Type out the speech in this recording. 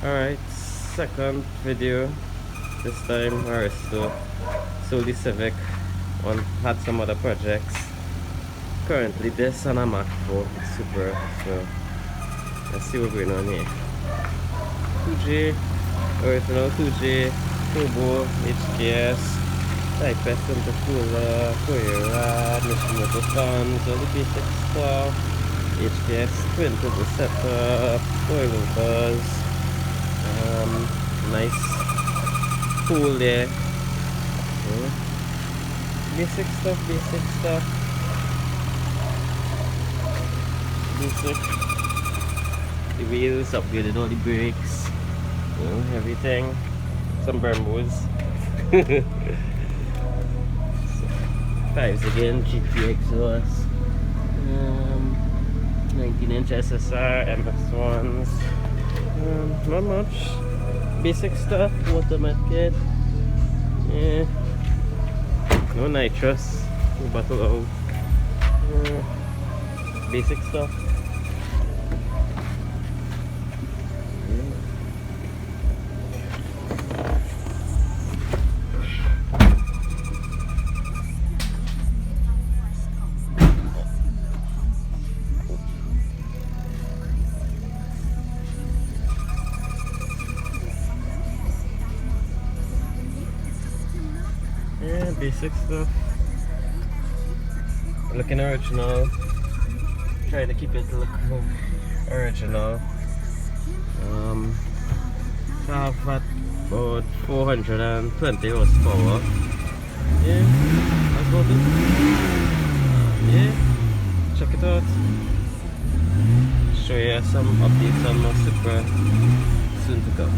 Alright, second video. This time Aristo sold the Civic. Had some other projects. Currently this and a Mac 4 Super. So let's see what's going on here. 2J, original 2J, Turbo, HKS, Type-S Intercooler, Koyo, Mishimoto fans, all the basic stuff. HKS twin turbo setup, coilovers, nice pool there. Basic stuff. Basic. The wheels, upgraded all the brakes, everything. Some Brembos. Fives again, GT exhaust. 19-inch SSR, MS1s. Not much. Basic stuff, water mat kit. Yeah. No nitrous. No bottle out. Basic stuff. Basic stuff. Looking original. Try to keep it look original. Have about 420 horsepower. Yeah, that's about it. Yeah, check it out. Show you some updates on my Super soon to come.